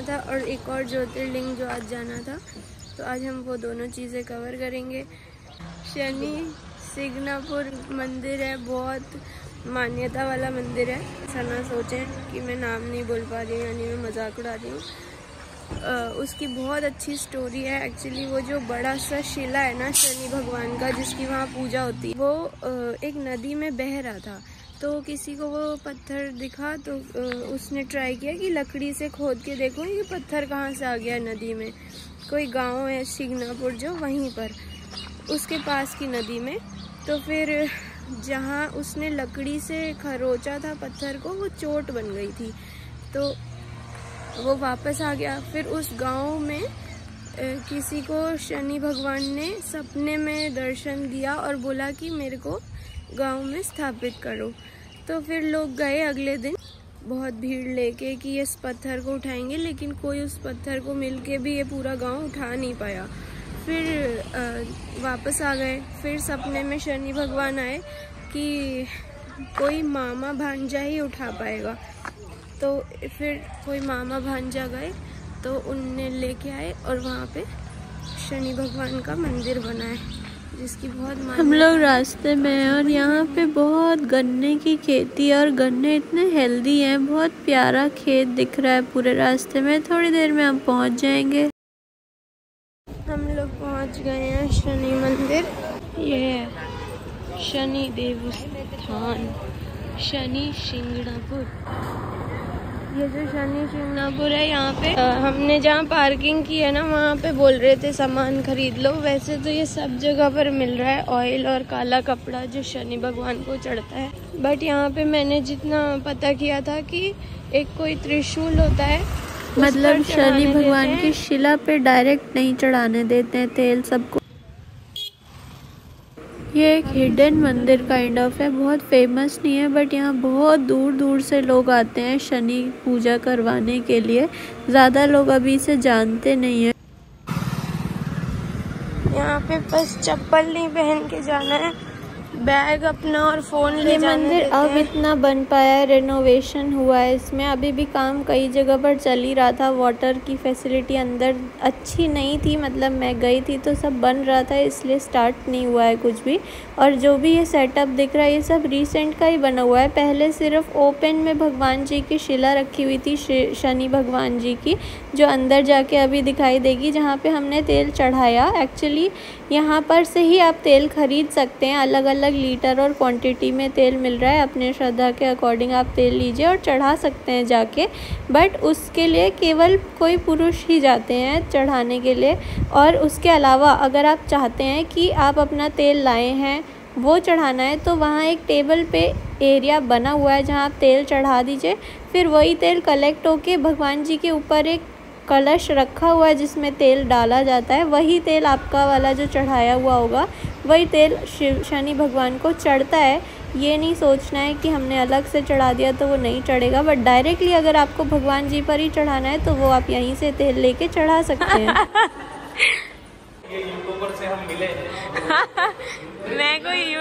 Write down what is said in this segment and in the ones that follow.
था और एक और ज्योतिर्लिंग जो आज जाना था, तो आज हम वो दोनों चीज़ें कवर करेंगे। शनि सिंगनापुर मंदिर है, बहुत मान्यता वाला मंदिर है। ऐसा ना सोचें कि मैं नाम नहीं बोल पा रही हूँ, यानी मैं मजाक उड़ा रही हूँ। उसकी बहुत अच्छी स्टोरी है। एक्चुअली वो जो बड़ा सा शिला है ना शनि भगवान का, जिसकी वहाँ पूजा होती है, वो एक नदी में बह रहा था। तो किसी को वो पत्थर दिखा तो उसने ट्राई किया कि लकड़ी से खोद के देखो ये पत्थर कहाँ से आ गया नदी में। कोई गांव है सिंगनापुर जो, वहीं पर उसके पास की नदी में। तो फिर जहाँ उसने लकड़ी से खरोचा था पत्थर को, वो चोट बन गई थी, तो वो वापस आ गया। फिर उस गांव में किसी को शनि भगवान ने सपने में दर्शन दिया और बोला कि मेरे को गांव में स्थापित करो। तो फिर लोग गए अगले दिन बहुत भीड़ लेके कि इस पत्थर को उठाएंगे, लेकिन कोई उस पत्थर को मिलके भी ये पूरा गांव उठा नहीं पाया। फिर वापस आ गए। फिर सपने में शनि भगवान आए कि कोई मामा भांजा ही उठा पाएगा। तो फिर कोई मामा भांजा गए तो उनने लेके आए और वहाँ पे शनि भगवान का मंदिर बना है, जिसकी बहुत मान्यता। हम लोग रास्ते में हैं और यहाँ पे बहुत गन्ने की खेती है और गन्ने इतने हेल्दी हैं। बहुत प्यारा खेत दिख रहा है पूरे रास्ते में। थोड़ी देर में हम पहुँच जाएंगे। हम लोग पहुँच गए हैं शनि मंदिर। ये है शनि देव स्थान, शनि सिंगनापुर। ये जो शनि सिंगनापुर है, यहाँ पे हमने जहाँ पार्किंग की है ना, वहाँ पे बोल रहे थे सामान खरीद लो। वैसे तो ये सब जगह पर मिल रहा है, ऑयल और काला कपड़ा जो शनि भगवान को चढ़ता है। बट यहाँ पे मैंने जितना पता किया था कि एक कोई त्रिशूल होता है, मतलब शनि भगवान की शिला पे डायरेक्ट नहीं चढ़ाने देते हैं तेल सबको। ये एक हिडन मंदिर काइंड ऑफ है, बहुत फेमस नहीं है, बट यहाँ बहुत दूर दूर से लोग आते हैं शनि पूजा करवाने के लिए। ज़्यादा लोग अभी इसे जानते नहीं है। यहाँ पे बस चप्पल नहीं पहन के जाना है, बैग अपना और फोन ले जाने देते हैं। अब इतना बन पाया है, रेनोवेशन हुआ है इसमें। अभी भी काम कई जगह पर चल ही रहा था। वाटर की फैसिलिटी अंदर अच्छी नहीं थी, मतलब मैं गई थी तो सब बन रहा था, इसलिए स्टार्ट नहीं हुआ है कुछ भी। और जो भी ये सेटअप दिख रहा है ये सब रिसेंट का ही बना हुआ है। पहले सिर्फ ओपन में भगवान जी की शिला रखी हुई थी शनि भगवान जी की, जो अंदर जाके अभी दिखाई देगी, जहाँ पे हमने तेल चढ़ाया। एक्चुअली यहाँ पर से ही आप तेल खरीद सकते हैं। अलग अलग लीटर और क्वांटिटी में तेल मिल रहा है। अपने श्रद्धा के अकॉर्डिंग आप तेल लीजिए और चढ़ा सकते हैं जाके। बट उसके लिए केवल कोई पुरुष ही जाते हैं चढ़ाने के लिए। और उसके अलावा अगर आप चाहते हैं कि आप अपना तेल लाए हैं वो चढ़ाना है, तो वहाँ एक टेबल पे एरिया बना हुआ है जहाँ आप तेल चढ़ा दीजिए। फिर वही तेल कलेक्ट होके भगवान जी के ऊपर एक कलश रखा हुआ है जिसमें तेल डाला जाता है। वही तेल आपका वाला जो चढ़ाया हुआ होगा, वही तेल शनि भगवान को चढ़ता है। ये नहीं सोचना है कि हमने अलग से चढ़ा दिया तो वो नहीं चढ़ेगा, बट डायरेक्टली अगर आपको भगवान जी पर ही चढ़ाना है तो वो आप यहीं से तेल लेके चढ़ा सकते हैं। ये यूट्यूबर से हम मिले मैं कोई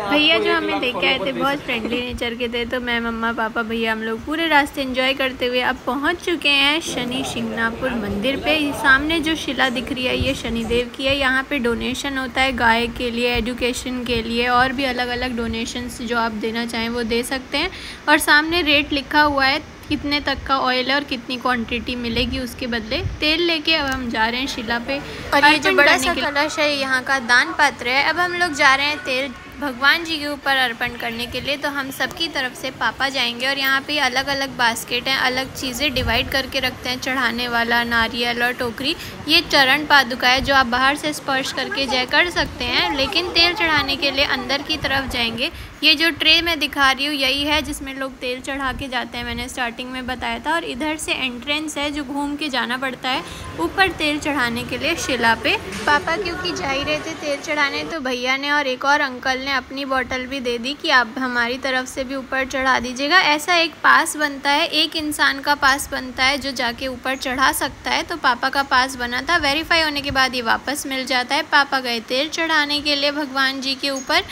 भैया जो हमें देख के आए थे बहुत फ्रेंडली नेचर के थे, तो मैं मम्मा पापा भैया हम लोग पूरे रास्ते एंजॉय करते हुए अब पहुंच चुके हैं शनि सिंगनापुर मंदिर पे। सामने जो शिला दिख रही है ये शनिदेव की है। यहाँ पे डोनेशन होता है गाय के लिए, एजुकेशन के लिए, और भी अलग अलग डोनेशंस जो आप देना चाहें वो दे सकते हैं। और सामने रेट लिखा हुआ है कितने तक का ऑयल है और कितनी क्वांटिटी मिलेगी उसके बदले। तेल लेके अब हम जा रहे हैं शिला पे। और ये जो बड़ा सा कलश है यहाँ का दान पात्र है। अब हम लोग जा रहे हैं तेल भगवान जी के ऊपर अर्पण करने के लिए। तो हम सबकी तरफ से पापा जाएंगे और यहाँ पे अलग अलग बास्केट हैं, अलग चीज़ें डिवाइड करके रखते हैं, चढ़ाने वाला, नारियल और टोकरी। ये चरण पादुका है जो आप बाहर से स्पर्श करके जय कर सकते हैं, लेकिन तेल चढ़ाने के लिए अंदर की तरफ जाएंगे। ये जो ट्रे मैं दिखा रही हूँ यही है जिसमें लोग तेल चढ़ा के जाते हैं, मैंने स्टार्टिंग में बताया था। और इधर से एंट्रेंस है जो घूम के जाना पड़ता है ऊपर तेल चढ़ाने के लिए शिला पे। पापा क्योंकि जा ही रहे थे तेल चढ़ाने, तो भैया ने और एक और अंकल ने अपनी बोतल भी दे दी कि आप हमारी तरफ से भी ऊपर चढ़ा दीजिएगा। ऐसा एक पास बनता है, एक इंसान का पास बनता है जो जाके ऊपर चढ़ा सकता है। तो पापा का पास बना था, वेरीफाई होने के बाद ये वापस मिल जाता है। पापा गए तेल चढ़ाने के लिए भगवान जी के ऊपर।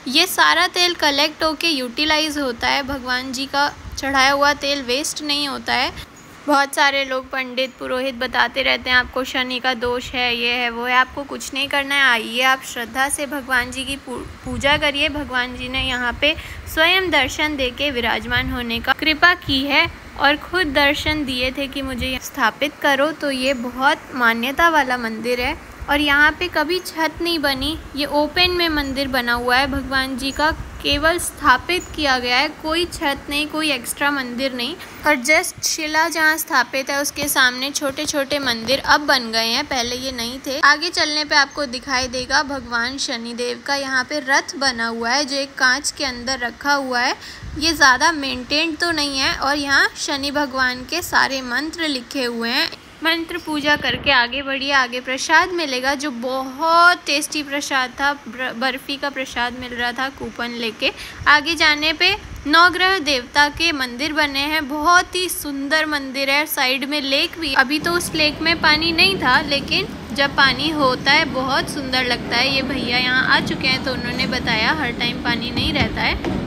ये सारा तेल कलेक्ट होके यूटिलाइज होता है, भगवान जी का चढ़ाया हुआ तेल वेस्ट नहीं होता है। बहुत सारे लोग पंडित पुरोहित बताते रहते हैं आपको शनि का दोष है, ये है वो है। आपको कुछ नहीं करना है, आइए आप श्रद्धा से भगवान जी की पूजा करिए। भगवान जी ने यहाँ पे स्वयं दर्शन देके विराजमान होने का कृपा की है और खुद दर्शन दिए थे कि मुझे स्थापित करो। तो ये बहुत मान्यता वाला मंदिर है और यहाँ पे कभी छत नहीं बनी, ये ओपन में मंदिर बना हुआ है। भगवान जी का केवल स्थापित किया गया है, कोई छत नहीं, कोई एक्स्ट्रा मंदिर नहीं। और जस्ट शिला जहाँ स्थापित है उसके सामने छोटे छोटे मंदिर अब बन गए हैं, पहले ये नहीं थे। आगे चलने पे आपको दिखाई देगा भगवान शनिदेव का यहाँ पे रथ बना हुआ है जो एक कांच के अंदर रखा हुआ है। ये ज़्यादा मेंटेन तो नहीं है और यहाँ शनि भगवान के सारे मंत्र लिखे हुए हैं। मंत्र पूजा करके आगे बढ़िए, आगे प्रसाद मिलेगा जो बहुत टेस्टी प्रसाद था, बर्फ़ी का प्रसाद मिल रहा था कूपन लेके। आगे जाने पे नवग्रह देवता के मंदिर बने हैं, बहुत ही सुंदर मंदिर है। साइड में लेक भी, अभी तो उस लेक में पानी नहीं था लेकिन जब पानी होता है बहुत सुंदर लगता है। ये भैया यहाँ आ चुके हैं तो उन्होंने बताया हर टाइम पानी नहीं रहता है।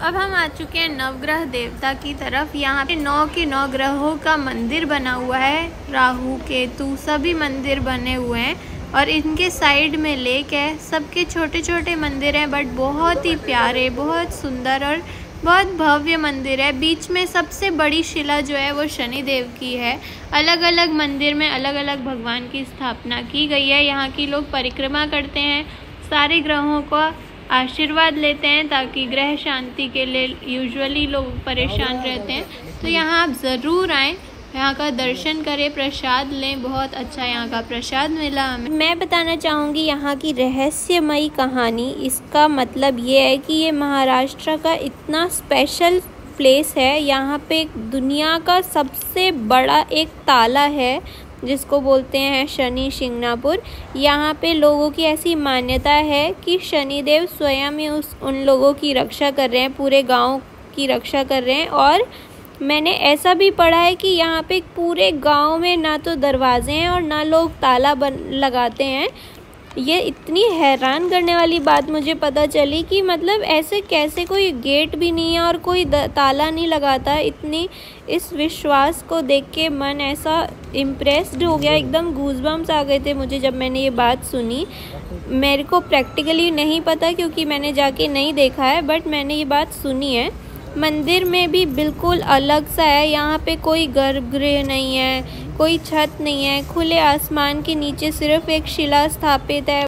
अब हम आ चुके हैं नवग्रह देवता की तरफ। यहाँ पे 9 के 9 ग्रहों का मंदिर बना हुआ है, राहु केतु सभी मंदिर बने हुए हैं और इनके साइड में लेक है। सबके छोटे छोटे मंदिर हैं बट बहुत ही प्यारे, बहुत सुंदर और बहुत भव्य मंदिर है। बीच में सबसे बड़ी शिला जो है वो शनिदेव की है। अलग अलग मंदिर में अलग अलग भगवान की स्थापना की गई है। यहाँ की लोग परिक्रमा करते हैं, सारे ग्रहों को आशीर्वाद लेते हैं ताकि ग्रह शांति के लिए यूजुअली लोग परेशान रहते हैं। तो यहाँ आप ज़रूर आएँ, यहाँ का दर्शन करें, प्रसाद लें, बहुत अच्छा यहाँ का प्रसाद मिला हमें। मैं बताना चाहूँगी यहाँ की रहस्यमयी कहानी। इसका मतलब ये है कि ये महाराष्ट्र का इतना स्पेशल प्लेस है। यहाँ पे दुनिया का सबसे बड़ा एक ताला है जिसको बोलते हैं शनि शिंगणापुर। यहाँ पे लोगों की ऐसी मान्यता है कि शनिदेव स्वयं ही उन लोगों की रक्षा कर रहे हैं, पूरे गाँव की रक्षा कर रहे हैं। और मैंने ऐसा भी पढ़ा है कि यहाँ पे पूरे गांव में ना तो दरवाजे हैं और ना लोग ताला लगाते हैं। ये इतनी हैरान करने वाली बात मुझे पता चली कि मतलब ऐसे कैसे कोई गेट भी नहीं है और कोई ताला नहीं लगाता। इतनी इस विश्वास को देख के मन ऐसा इम्प्रेस्ड हो गया, एकदम गूज़बम्स आ गए थे मुझे जब मैंने ये बात सुनी। मेरे को प्रैक्टिकली नहीं पता क्योंकि मैंने जाके नहीं देखा है, बट मैंने ये बात सुनी है। मंदिर में भी बिल्कुल अलग सा है, यहाँ पे कोई गर्भगृह नहीं है, कोई छत नहीं है, खुले आसमान के नीचे सिर्फ एक शिला स्थापित है।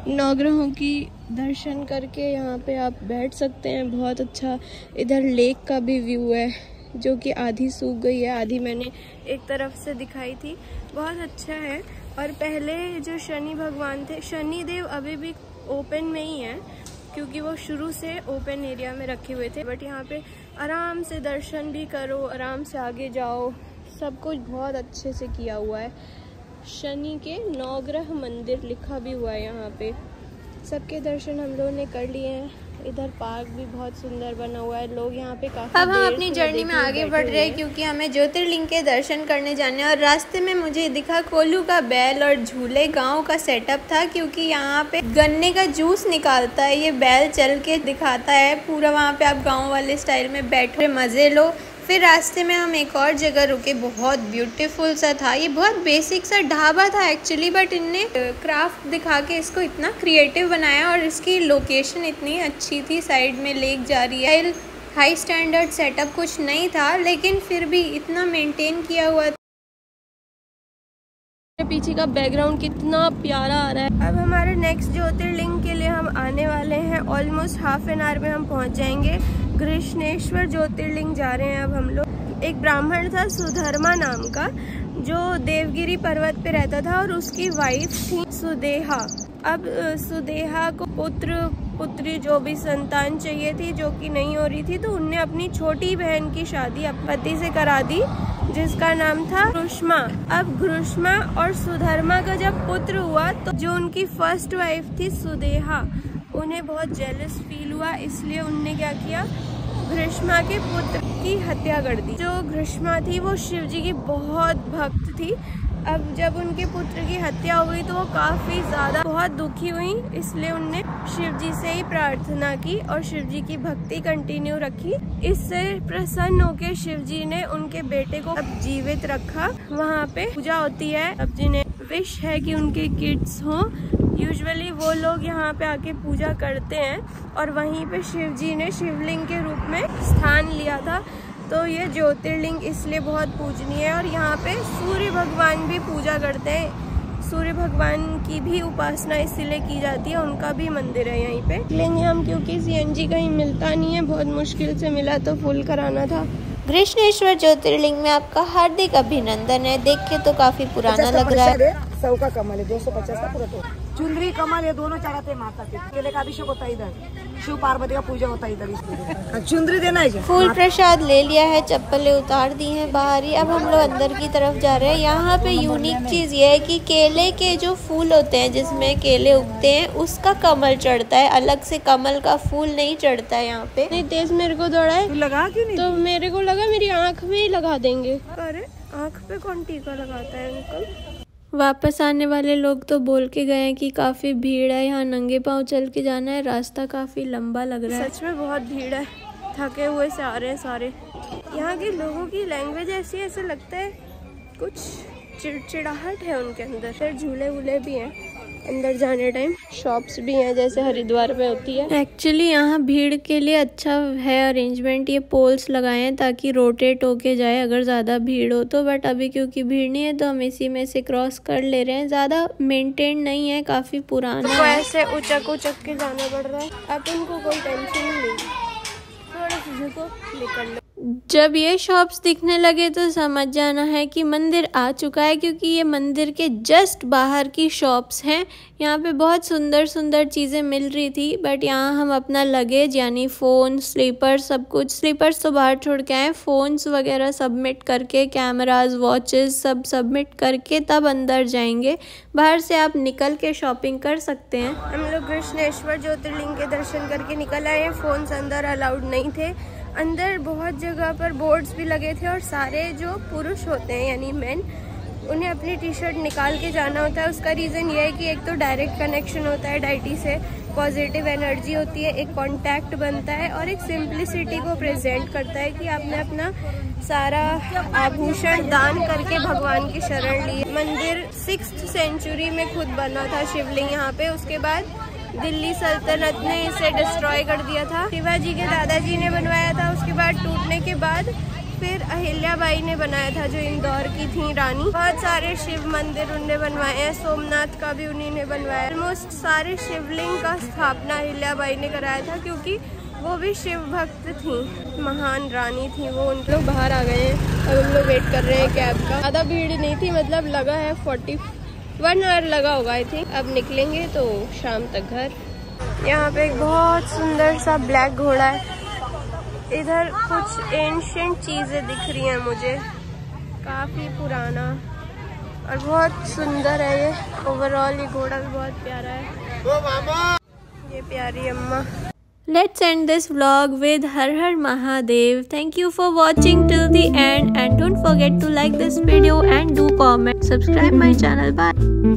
नवग्रहों की दर्शन करके यहाँ पे आप बैठ सकते हैं, बहुत अच्छा। इधर लेक का भी व्यू है जो कि आधी सूख गई है, आधी मैंने एक तरफ से दिखाई थी, बहुत अच्छा है। और पहले जो शनि भगवान थे, शनिदेव अभी भी ओपन में ही है क्योंकि वो शुरू से ओपन एरिया में रखे हुए थे। बट यहाँ पे आराम से दर्शन भी करो, आराम से आगे जाओ, सब कुछ बहुत अच्छे से किया हुआ है। शनि के नवग्रह मंदिर लिखा भी हुआ है यहाँ पे। सबके दर्शन हम लोगों ने कर लिए हैं। इधर पार्क भी बहुत सुंदर बना हुआ है, लोग यहाँ पे काफी। अब हम अपनी जर्नी में आगे बढ़ रहे हैं क्योंकि हमें ज्योतिर्लिंग के दर्शन करने जाने हैं। और रास्ते में मुझे दिखा कोल्हू का बैल और झूले गांव का सेटअप था क्योंकि यहाँ पे गन्ने का जूस निकालता है ये बैल, चल के दिखाता है पूरा। वहाँ पे आप गाँव वाले स्टाइल में बैठे मज़े लो। फिर रास्ते में हम एक और जगह रुके, बहुत ब्यूटीफुल सा था। ये बहुत बेसिक सा ढाबा था एक्चुअली, बट इनने क्राफ्ट दिखा के इसको इतना क्रिएटिव बनाया और इसकी लोकेशन इतनी अच्छी थी। साइड में लेक जा रही है, हाई स्टैंडर्ड सेटअप कुछ नहीं था लेकिन फिर भी इतना मेंटेन किया हुआ था। पीछे का बैकग्राउंड कितना प्यारा आ रहा है। अब हमारे नेक्स्ट ज्योतिर्लिंग के लिए हम आने वाले हैं, ऑलमोस्ट हाफ एन आवर में हम पहुंच जाएंगे। कृष्णेश्वर ज्योतिर्लिंग जा रहे हैं अब हम लोग। एक ब्राह्मण था सुधर्मा नाम का जो देवगिरी पर्वत पे रहता था और उसकी वाइफ थी सुदेहा। अब सुदेहा को पुत्री जो भी संतान चाहिए थी जो कि नहीं हो रही थी, तो उनने अपनी छोटी बहन की शादी अपने पति से करा दी जिसका नाम था घृष्मा। अब घृष्मा और सुधर्मा का जब पुत्र हुआ तो जो उनकी फर्स्ट वाइफ थी सुदेहा, उन्हें बहुत जेलस फील हुआ, इसलिए उनने क्या किया, घृष्मा के पुत्र की हत्या कर दी। जो घृष्मा थी वो शिव जी की बहुत भक्त थी। अब जब उनके पुत्र की हत्या हो गई तो वो काफ़ी ज़्यादा बहुत दुखी हुई, इसलिए उनने शिव जी से ही प्रार्थना की और शिव जी की भक्ति कंटिन्यू रखी। इससे प्रसन्न होकर शिव जी ने उनके बेटे को अब जीवित रखा। वहाँ पे पूजा होती है। अब जिन्हें विश है कि उनके किड्स हों, यूजुअली वो लोग यहाँ पे आके पूजा करते हैं और वहीं पे शिव जी ने शिवलिंग के रूप में स्थान लिया था। तो ये ज्योतिर्लिंग इसलिए बहुत पूजनीय है। और यहाँ पे सूर्य भगवान भी पूजा करते हैं। सूर्य भगवान की भी उपासना इसीलिए की जाती है, उनका भी मंदिर है यहीं पे। लेंगे हम क्योंकि सीएनजी कहीं मिलता नहीं है, बहुत मुश्किल से मिला तो फुल कराना था। घृष्णेश्वर ज्योतिर्लिंग में आपका हार्दिक अभिनंदन है। देख के तो काफी पुराना लग रहा है। 100 का कमल है, 250 का पूरा तो चुनरी कमल है, दोनों चढ़ाते हैं माता के। केले का अभिषेक होता है इधर, शिव पार्वती का पूजा होता है इधर। इसलिए चुनरी देना है। फूल प्रसाद ले लिया है, चप्पलें उतार दी हैं बाहर ही। अब हम लोग अंदर की तरफ जा रहे हैं। यहाँ पे यूनिक चीज ये है कि केले के जो फूल होते हैं जिसमें केले उगते हैं उसका कमल चढ़ता है, अलग से कमल का फूल नहीं चढ़ता है यहाँ पे। नहीं तेज मेरे को दौड़ा है लगा कि नहीं? तो मेरे को लगा मेरी आँख में ही लगा देंगे। अरे आँख पे कौन टीका लगाता है अंकल? वापस आने वाले लोग तो बोल के गए हैं कि काफ़ी भीड़ है, यहाँ नंगे पाँव चल के जाना है, रास्ता काफ़ी लंबा लग रहा है। सच में बहुत भीड़ है, थके हुए से आ रहे हैं सारे। यहाँ के लोगों की लैंग्वेज ऐसी, ऐसे लगता है कुछ चिड़चिड़ाहट है उनके अंदर। फिर झूले वूले भी हैं अंदर जाने टाइम, शॉप्स भी हैं जैसे हरिद्वार में होती है। एक्चुअली यहाँ भीड़ के लिए अच्छा है अरेंजमेंट, ये पोल्स लगाए हैं ताकि रोटेट होके जाए अगर ज़्यादा भीड़ हो तो। बट अभी क्योंकि भीड़ नहीं है तो हम इसी में से क्रॉस कर ले रहे हैं। ज़्यादा मेंटेन नहीं है, काफ़ी पुराना है। ऐसे उचक के जाना पड़ रहा है। अब उनको कोई टेंशन नहीं, थोड़ा सा झुको निकल लो। जब ये शॉप्स दिखने लगे तो समझ जाना है कि मंदिर आ चुका है, क्योंकि ये मंदिर के जस्ट बाहर की शॉप्स हैं। यहाँ पे बहुत सुंदर सुंदर चीज़ें मिल रही थी, बट यहाँ हम अपना लगेज यानी फ़ोन, स्लीपर्स, सब कुछ, स्लीपर्स तो बाहर छोड़ के आए, फ़ोन्स वगैरह सबमिट करके, कैमराज, वॉचेस सब सबमिट करके तब अंदर जाएंगे। बाहर से आप निकल के शॉपिंग कर सकते हैं। हम लोग घृष्णेश्वर ज्योतिर्लिंग के दर्शन करके निकल आए। फ़ोन्स अंदर अलाउड नहीं थे। अंदर बहुत जगह पर बोर्ड्स भी लगे थे और सारे जो पुरुष होते हैं यानी मेन, उन्हें अपनी टी शर्ट निकाल के जाना होता है। उसका रीज़न ये है कि एक तो डायरेक्ट कनेक्शन होता है डाइटी से, पॉजिटिव एनर्जी होती है, एक कांटेक्ट बनता है और एक सिंप्लिसिटी को प्रेजेंट करता है कि आपने अपना सारा आभूषण दान करके भगवान की शरण ली। मंदिर 6th सेंचुरी में खुद बना था शिवलिंग यहाँ पे, उसके बाद दिल्ली सल्तनत ने इसे डिस्ट्रॉय कर दिया था। शिवाजी के दादाजी ने बनवाया था, उसके बाद टूटने के बाद फिर अहिल्याबाई ने बनाया था जो इंदौर की थी रानी। बहुत सारे शिव मंदिर उनने बनवाए हैं, सोमनाथ का भी उन्हीं ने बनवाया। ऑलमोस्ट सारे शिवलिंग का स्थापना अहिल्याबाई ने कराया था, क्योंकि वो भी शिव भक्त थी, महान रानी थी वो। उन लोग बाहर आ गए हैं, अब हम लोग वेट कर रहे हैं कैब का। ज़्यादा भीड़ नहीं थी, मतलब लगा है 41 आवर लगा होगा आई थिंक। अब निकलेंगे तो शाम तक घर। यहाँ पे एक बहुत सुंदर सा ब्लैक घोड़ा है। इधर कुछ एंशिएंट चीज़ें दिख रही हैं मुझे, काफ़ी पुराना और बहुत सुंदर है ये। ओवरऑल ये घोड़ा भी बहुत प्यारा है। ये प्यारी अम्मा। Let's end this vlog with Har Har Mahadev. Thank you for watching till the end and don't forget to like this video and do comment. Subscribe my channel. Bye.